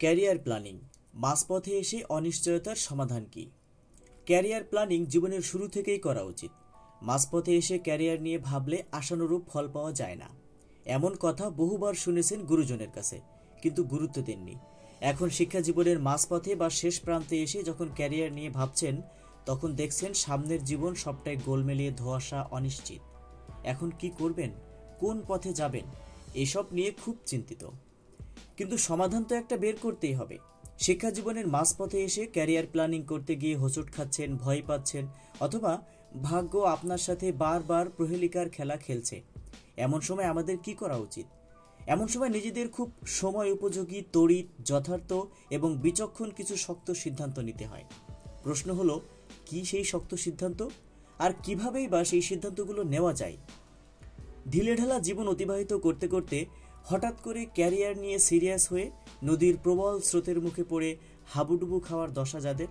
Career planning মাঝপথে এসে অনিশ্চয়তার সমাধান কি? ক্যারিয়ার প্ল্যানিং জীবনের শুরু থেকেই করা উচিত। মাঝপথে এসে ক্যারিয়ার নিয়ে ভাবলে আশানুরূপ ফল পাওয়া যায় না, এমন কথা বহুবার শুনেছেন গুরুজনের কাছে, কিন্তু গুরুত্ব দেননি। এখন শিক্ষা জীবনের মাঝপথে বা শেষ প্রান্তে এসে যখন ক্যারিয়ার নিয়ে ভাবছেন, তখন দেখছেন সামনের জীবন সবটাই গোলমেলিয়ে ধোঁয়াশা, অনিশ্চিত। এখন কি করবেন, কোন পথে যাবেন, এসব নিয়ে খুব চিন্তিত। কিন্তু সমাধান তো একটা বের করতেই হবে। শিক্ষা জীবনের মাঝপথে এসে ক্যারিয়ার প্ল্যানিং করতে গিয়ে হোঁচট খাচ্ছেন, ভয় পাচ্ছেন, অথবা ভাগ্য আপনার সাথে বারবার প্রহেলিকার খেলা খেলছে। এমন সময় আমাদের কি করা উচিত? এমন সময় নিজেদের খুব সময় উপযোগী, তড়িৎ, যথার্থ এবং বিচক্ষণ কিছু শক্ত সিদ্ধান্ত নিতে হয়। প্রশ্ন হলো, কি সেই শক্ত সিদ্ধান্ত, আর কিভাবেই বা সেই সিদ্ধান্তগুলো নেওয়া যায়? ঢিলেঢালা জীবন অতিবাহিত করতে করতে হঠাৎ করে ক্যারিয়ার নিয়ে সিরিয়াস হয়ে নদীর প্রবল স্রোতের মুখে পড়ে হাবুডুবু খাওয়ার দশা যাদের,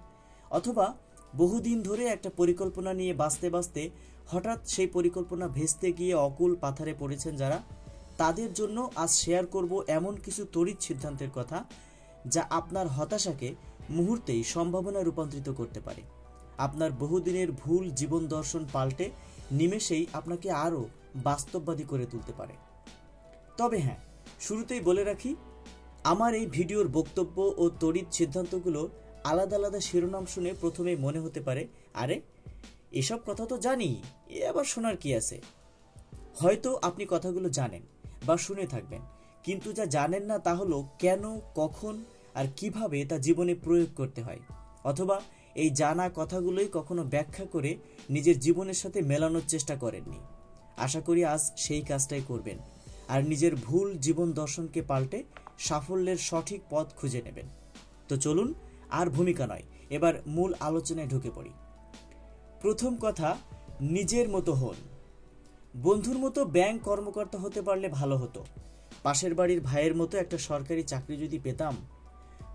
অথবা বহুদিন ধরে একটা পরিকল্পনা নিয়ে বাঁচতে বাঁচতে হঠাৎ সেই পরিকল্পনা ভেস্তে গিয়ে অকুল পাথারে পড়েছেন যারা, তাদের জন্য আজ শেয়ার করব এমন কিছু তড়িৎ সিদ্ধান্তের কথা, যা আপনার হতাশাকে মুহূর্তেই সম্ভাবনায় রূপান্তরিত করতে পারে। আপনার বহুদিনের ভুল জীবন দর্শন পাল্টে নিমেষেই আপনাকে আরও বাস্তববাদী করে তুলতে পারে। তবে হ্যাঁ, শুরুতেই বলে রাখি, আমার এই ভিডিওর বক্তব্য ও তড়িৎ সিদ্ধান্তগুলো আলাদা আলাদা শিরোনাম শুনে প্রথমেই মনে হতে পারে, আরে এসব কথা তো জানি, এ আবার শোনার কি আছে। হয়তো আপনি কথাগুলো জানেন বা শুনে থাকবেন, কিন্তু যা জানেন না তা হলো কেন, কখন আর কিভাবে তা জীবনে প্রয়োগ করতে হয়, অথবা এই জানা কথাগুলোই কখনো ব্যাখ্যা করে নিজের জীবনের সাথে মেলানোর চেষ্টা করেননি। আশা করি আজ সেই কাজটাই করবেন আর নিজের ভুল জীবন দর্শনকে পাল্টে সাফল্যের সঠিক পথ খুঁজে নেবেন। তো চলুন, আর ভূমিকা নয়, এবার মূল আলোচনায় ঢুকে পড়ি। প্রথম কথা, নিজের মতো হন। বন্ধুর মতো ব্যাংক কর্মকর্তা হতে পারলে ভালো হতো। পাশের বাড়ির ভাইয়ের মতো একটা সরকারি চাকরি যদি পেতাম।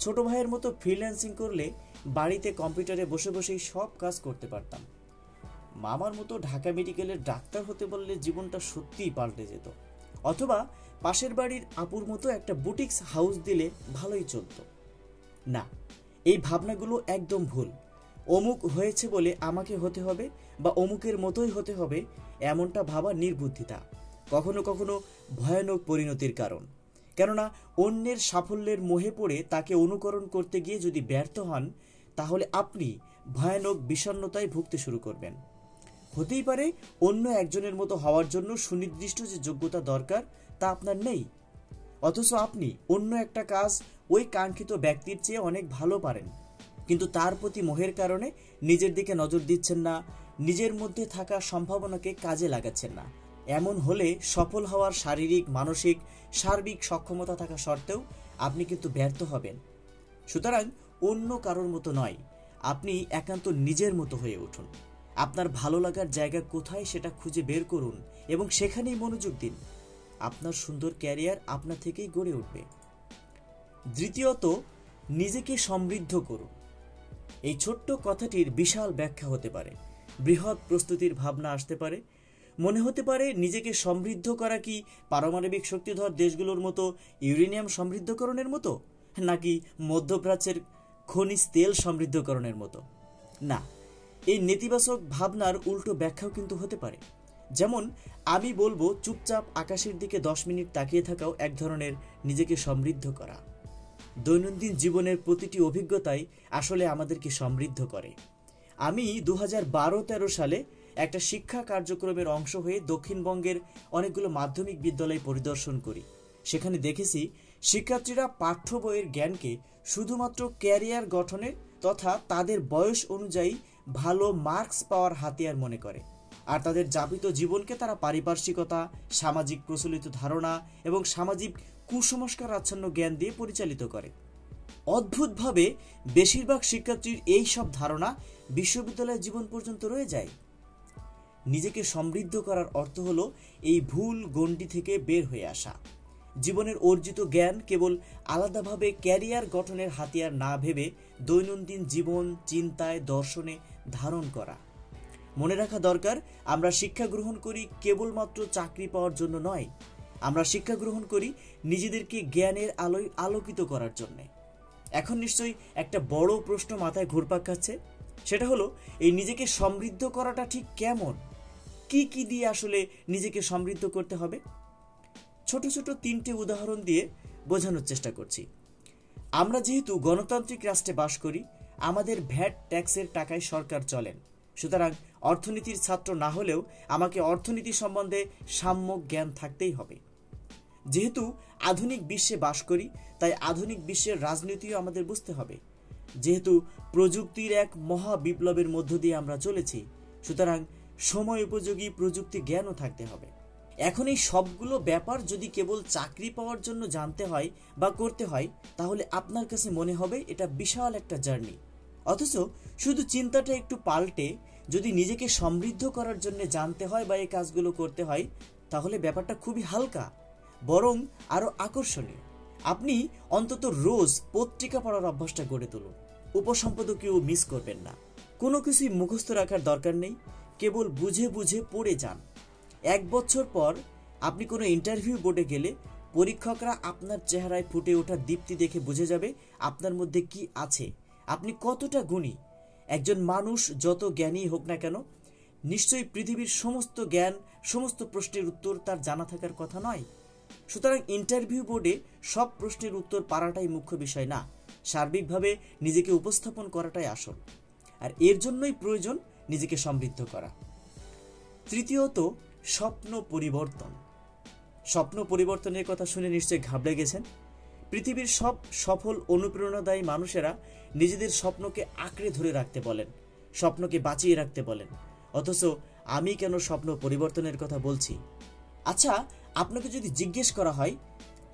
ছোট ভাইয়ের মতো ফ্রিল্যান্সিং করলে বাড়িতে কম্পিউটারে বসে বসেই সব কাজ করতে পারতাম। মামার মতো ঢাকা মেডিকেলের ডাক্তার হতে পারলে জীবনটা সত্যিই পাল্টে যেত। অথবা পাশের বাড়ির আপুর মতো একটা বুটিক্স হাউস দিলে ভালোই চলতো। না, এই ভাবনাগুলো একদম ভুল। অমুক হয়েছে বলে আমাকে হতে হবে বা অমুকের মতোই হতে হবে, এমনটা ভাবা নির্বুদ্ধিতা, কখনো কখনো ভয়ানক পরিণতির কারণ। কেননা অন্যের সাফল্যের মোহে পড়ে তাকে অনুকরণ করতে গিয়ে যদি ব্যর্থ হন, তাহলে আপনি ভয়ানক বিষণ্ণতায় ভুগতে শুরু করবেন। হতেই পারে অন্য একজনের মতো হওয়ার জন্য সুনির্দিষ্ট যে যোগ্যতা দরকার তা আপনার নেই, অথচ আপনি অন্য একটা কাজ ওই কাঙ্ক্ষিত ব্যক্তির চেয়ে অনেক ভালো পারেন, কিন্তু তার প্রতি মোহের কারণে নিজের দিকে নজর দিচ্ছেন না, নিজের মধ্যে থাকা সম্ভাবনাকে কাজে লাগাচ্ছেন না। এমন হলে সফল হওয়ার শারীরিক, মানসিক, সার্বিক সক্ষমতা থাকা সত্ত্বেও আপনি কিন্তু ব্যর্থ হবেন। সুতরাং অন্য কারোর মতো নয়, আপনি একান্ত নিজের মতো হয়ে উঠুন। আপনার ভালো লাগার জায়গা কোথায় সেটা খুঁজে বের করুন এবং সেখানেই মনোযোগ দিন। আপনার সুন্দর ক্যারিয়ার আপনা থেকেই গড়ে উঠবে। দ্বিতীয়ত, নিজেকে সমৃদ্ধ করুন। এই ছোট্ট কথাটির বিশাল ব্যাখ্যা হতে পারে, বৃহৎ প্রস্তুতির ভাবনা আসতে পারে। মনে হতে পারে নিজেকে সমৃদ্ধ করা কি পারমাণবিক শক্তিধর দেশগুলোর মতো ইউরেনিয়াম সমৃদ্ধকরণের মতো, নাকি মধ্যপ্রাচ্যের খনিজ তেল সমৃদ্ধকরণের মতো। না, এই নেতিবাচক ভাবনার উল্টো ব্যাখ্যাও কিন্তু হতে পারে। যেমন আমি বলবো, চুপচাপ আকাশের দিকে 10 মিনিট তাকিয়ে থাকাও এক ধরনের নিজেকে সমৃদ্ধ করা। দৈনন্দিন জীবনের প্রতিটি অভিজ্ঞতাই আসলে আমাদেরকে সমৃদ্ধ করে। আমি 2012-13 সালে একটা শিক্ষা কার্যক্রমের অংশ হয়ে দক্ষিণবঙ্গের অনেকগুলো মাধ্যমিক বিদ্যালয় পরিদর্শন করি। সেখানে দেখেছি শিক্ষার্থীরা পাঠ্য বইয়ের জ্ঞানকে শুধুমাত্র ক্যারিয়ার গঠনের তথা তাদের বয়স অনুযায়ী ভালো মার্কস পাওয়ার হাতিয়ার মনে করে, আর তাদের যাপিত জীবনকে তারা পারিপার্শ্বিকতা, সামাজিক প্রচলিত ধারণা এবং সামাজিক কুসংস্কার আচ্ছন্ন জ্ঞান দিয়ে পরিচালিত করে। অদ্ভুতভাবে বেশিরভাগ শিক্ষার্থীর এই সব ধারণা বিশ্ববিদ্যালয়ের জীবন পর্যন্ত রয়ে যায়। নিজেকে সমৃদ্ধ করার অর্থ হলো এই ভুল গণ্ডি থেকে বের হয়ে আসা। জীবনের অর্জিত জ্ঞান কেবল আলাদাভাবে ক্যারিয়ার গঠনের হাতিয়ার না ভেবে দৈনন্দিন জীবন, চিন্তায়, দর্শনে ধারণ করা। মনে রাখা দরকার, আমরা শিক্ষা গ্রহণ করি কেবলমাত্র চাকরি পাওয়ার জন্য নয়, আমরা শিক্ষা গ্রহণ করি নিজেদেরকে জ্ঞানের আলোয় আলোকিত করার জন্যে। এখন নিশ্চয়ই একটা বড় প্রশ্ন মাথায় ঘুরপাক খাচ্ছে, সেটা হলো এই নিজেকে সমৃদ্ধ করাটা ঠিক কেমন? কি কি দিয়ে আসলে নিজেকে সমৃদ্ধ করতে হবে? ছোট ছোট 3টে উদাহরণ দিয়ে বোঝানোর চেষ্টা করছি। আমরা যেহেতু গণতান্ত্রিক রাষ্ট্রে বাস করি, আমাদের ভ্যাট ট্যাক্সের টাকায় সরকার চলেন। সুতরাং অর্থনীতির ছাত্র না হলেও আমাকে অর্থনীতি সম্বন্ধে সাম্যক জ্ঞান থাকতেই হবে। যেহেতু আধুনিক বিশ্বে বাস করি, তাই আধুনিক বিশ্বের রাজনীতিও আমাদের বুঝতে হবে। যেহেতু প্রযুক্তির এক মহা বিপ্লবের মধ্য দিয়ে আমরা চলেছি, সুতরাং সময় উপযোগী প্রযুক্তি জ্ঞানও থাকতে হবে। এখন এই সবগুলো ব্যাপার যদি কেবল চাকরি পাওয়ার জন্য জানতে হয় বা করতে হয়, তাহলে আপনার কাছে মনে হবে এটা বিশাল একটা জার্নি। অথচ শুধু চিন্তাটা একটু পাল্টে যদি নিজেকে সমৃদ্ধ করার জন্য জানতে হয় বা এই কাজগুলো করতে হয়, তাহলে ব্যাপারটা খুবই হালকা, বরং আরো আকর্ষণীয়। আপনি অন্তত রোজ পত্রিকা পড়ার অভ্যাসটা গড়ে তুলুন। উপসম্পাদকীয় মিস করবেন না। কোনো কিছুই মুখস্থ রাখার দরকার নেই, কেবল বুঝে বুঝে পড়ে যান। 1 বছর পর আপনি কোনো ইন্টারভিউ বোর্ডে গেলে পরীক্ষকরা আপনার চেহারায় ফুটে ওঠা দীপ্তি দেখে বুঝে যাবে আপনার মধ্যে কি আছে, আপনি কতটা গুণী। একজন মানুষ যত জ্ঞানী হোক না কেন, নিশ্চয়ই পৃথিবীর সমস্ত জ্ঞান, সমস্ত প্রশ্নের উত্তর তার জানা থাকার কথা নয়। সুতরাং ইন্টারভিউ বোর্ডে সব প্রশ্নের উত্তর পারাটাই মুখ্য বিষয় না, সার্বিকভাবে নিজেকে উপস্থাপন করাটাই আসল। আর এর জন্যই প্রয়োজন নিজেকে সমৃদ্ধ করা। তৃতীয়ত, স্বপ্ন পরিবর্তন। স্বপ্ন পরিবর্তনের কথা শুনে নিশ্চয়ই ঘাবড়ে গেছেন। পৃথিবীর সব সফল অনুপ্রেরণাদায়ী মানুষেরা নিজেদের স্বপ্নকে আঁকড়ে ধরে রাখতে বলেন, স্বপ্নকে বাঁচিয়ে রাখতে বলেন। অথচ আমি কেন স্বপ্ন পরিবর্তনের কথা বলছি? আচ্ছা, আপনাকে যদি জিজ্ঞেস করা হয়,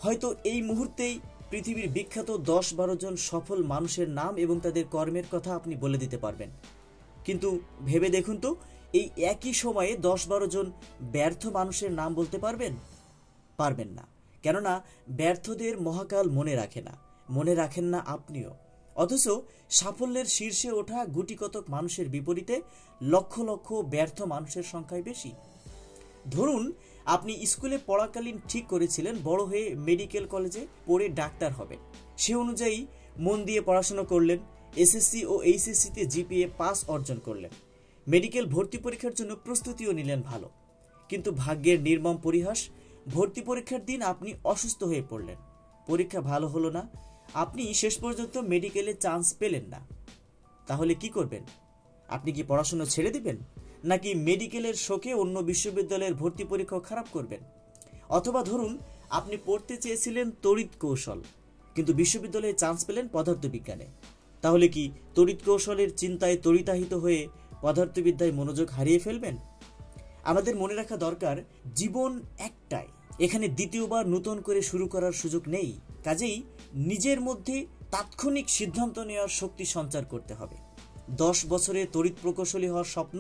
হয়তো এই মুহূর্তেই পৃথিবীর বিখ্যাত 10-12 জন সফল মানুষের নাম এবং তাদের কর্মের কথা আপনি বলে দিতে পারবেন। কিন্তু ভেবে দেখুন তো, এই একই সময়ে 10-12 জন ব্যর্থ মানুষের নাম বলতে পারবেন? পারবেন না। কেননা ব্যর্থদের মহাকাল মনে রাখে না, মনে রাখেন না আপনিও। অথচ সাফল্যের শীর্ষে ওঠা গুটি কতক মানুষের বিপরীতে লক্ষ লক্ষ ব্যর্থ মানুষের সংখ্যাই বেশি। ধরুন, আপনি স্কুলে পড়াকালীন ঠিক করেছিলেন বড় হয়ে মেডিকেল কলেজে পড়ে ডাক্তার হবেন। সে অনুযায়ী মন দিয়ে পড়াশোনা করলেন, এসএসসি ও এইচএসসিতে জিপিএ পাস অর্জন করলেন, মেডিকেল ভর্তি পরীক্ষার জন্য প্রস্তুতিও নিলেন ভালো। কিন্তু ভাগ্যের নির্মম পরিহাস, ভর্তি পরীক্ষার দিন আপনি অসুস্থ হয়ে পড়লেন, পরীক্ষা ভালো হলো না, আপনি শেষ পর্যন্ত মেডিকেলে চান্স পেলেন না। তাহলে কি করবেন? আপনি কি পড়াশোনা ছেড়ে দিবেন, নাকি মেডিকেলের শোকে অন্য বিশ্ববিদ্যালয়ের ভর্তি পরীক্ষা খারাপ করবেন? অথবা ধরুন, আপনি পড়তে চেয়েছিলেন তড়িৎ কৌশল, কিন্তু বিশ্ববিদ্যালয়ে চান্স পেলেন পদার্থবিজ্ঞানে। তাহলে কি তড়িৎ কৌশলের চিন্তায় তড়িতাহিত হয়ে পদার্থবিদ্যায় মনোযোগ হারিয়ে ফেলবেন? আমাদের মনে রাখা দরকার, জীবন একটাই, এখানে দ্বিতীয়বার নতুন করে শুরু করার সুযোগ নেই। কাজেই নিজের মধ্যে তাৎক্ষণিক সিদ্ধান্ত নেওয়ার শক্তি সঞ্চার করতে হবে। 10 বছরে তড়িৎ প্রকৌশলী হওয়ার স্বপ্ন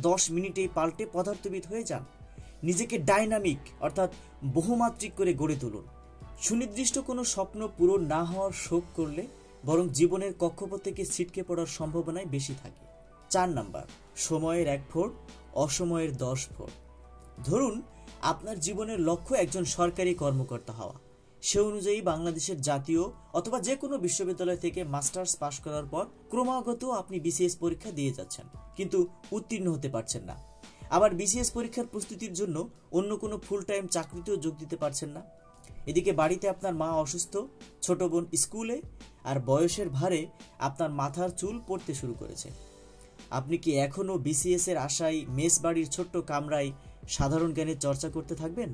10 মিনিটেই পাল্টে পদার্থবিদ হয়ে যান। নিজেকে ডাইনামিক অর্থাৎ বহুমাত্রিক করে গড়ে তুলুন। সুনির্দিষ্ট কোনো স্বপ্ন পূরণ না হওয়ার শোক করলে বরং জীবনের কক্ষপথ থেকে ছিটকে পড়ার সম্ভাবনাই বেশি থাকে। 4 নাম্বার, সময়ের 1 ফোঁট, অসময়ের 10 ফোঁট। ধরুন, আপনার জীবনের লক্ষ্য একজন সরকারি কর্মকর্তা হওয়া। সে অনুযায়ী বাংলাদেশের জাতীয় অথবা যে কোনো বিশ্ববিদ্যালয় থেকে মাস্টার্স পাশ করার পর ক্রমাগত আপনি বিসিএস পরীক্ষা দিয়ে যাচ্ছেন, কিন্তু উত্তীর্ণ হতে পারছেন না। আবার বিসিএস পরীক্ষার প্রস্তুতির জন্য অন্য কোনো ফুল টাইম চাকরিতেও যোগ দিতে পারছেন না। এদিকে বাড়িতে আপনার মা অসুস্থ, ছোট বোন স্কুলে, আর বয়সের ভারে আপনার মাথার চুল পড়তে শুরু করেছে। আপনি কি এখনো বিসিএস এর আশায় মেস বাড়ির ছোট্ট কামরায় সাধারণ জ্ঞানের চর্চা করতে থাকবেন?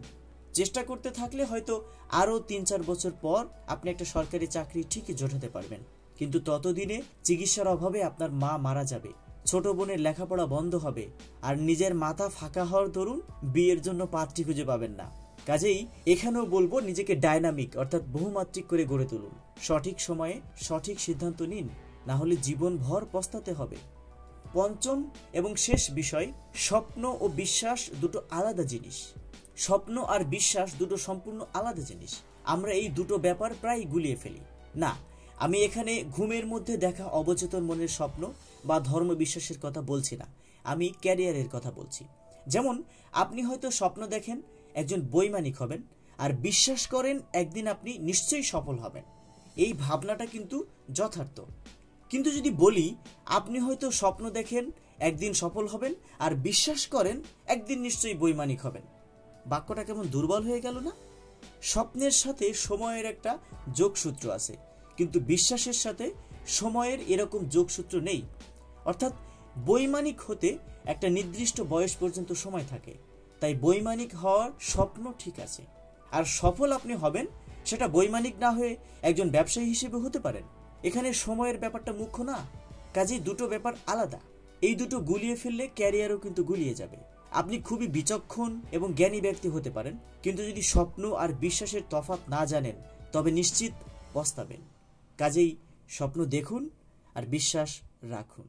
চেষ্টা করতে থাকলে হয়তো আরো 3-4 বছর পর আপনি একটা সরকারি চাকরি ঠিকই জোটাতে পারবেন। কিন্তু ততদিনে চিকিৎসার অভাবে আপনার মা মারা যাবে, ছোট বোনের লেখাপড়া বন্ধ হবে, আর নিজের মাথা ফাঁকা হওয়ার দরুন বিয়ের জন্য পাত্রী খুঁজে পাবেন না। কাজেই এখানেও বলবো, নিজেকে ডাইনামিক অর্থাৎ বহুমাত্রিক করে গড়ে তুলুন। সঠিক সময়ে সঠিক সিদ্ধান্ত নিন, না হলে জীবনভর পস্তাতে হবে। 5ম এবং শেষ বিষয়, স্বপ্ন ও বিশ্বাস দুটো আলাদা জিনিস। স্বপ্ন আর বিশ্বাস দুটো সম্পূর্ণ আলাদা জিনিস। আমরা এই দুটো ব্যাপার প্রায় গুলিয়ে ফেলি। না, আমি এখানে ঘুমের মধ্যে দেখা অবচেতন মনের স্বপ্ন বা ধর্ম বিশ্বাসের কথা বলছি না, আমি ক্যারিয়ারের কথা বলছি। যেমন আপনি হয়তো স্বপ্ন দেখেন একজন বৈমানিক হবেন, আর বিশ্বাস করেন একদিন আপনি নিশ্চয়ই সফল হবেন। এই ভাবনাটা কিন্তু যথার্থ। কিন্তু যদি বলি আপনি হয়তো স্বপ্ন দেখেন একদিন সফল হবেন আর বিশ্বাস করেন একদিন নিশ্চয়ই বৈমানিক হবেন, বাক্যটা কেমন দুর্বল হয়ে গেল না? স্বপ্নের সাথে সময়ের একটা যোগসূত্র আছে, কিন্তু বিশ্বাসের সাথে সময়ের এরকম যোগসূত্র নেই। অর্থাৎ বৈমানিক হতে একটা নির্দিষ্ট বয়স পর্যন্ত সময় থাকে। তাই বৈমানিক হওয়ার স্বপ্ন ঠিক আছে, আর সফল আপনি হবেন সেটা বৈমানিক না হয়ে একজন ব্যবসায়ী হিসেবে হতে পারেন। এখানে সময়ের ব্যাপারটা মুখ্য না, কাজেই দুটো ব্যাপার আলাদা। এই দুটো গুলিয়ে ফেললে ক্যারিয়ারও কিন্তু গুলিয়ে যাবে। আপনি খুবই বিচক্ষণ এবং জ্ঞানী ব্যক্তি হতে পারেন, কিন্তু যদি স্বপ্ন আর বিশ্বাসের তফাৎ না জানেন তবে নিশ্চিত পস্তাবেন। কাজেই স্বপ্ন দেখুন আর বিশ্বাস রাখুন।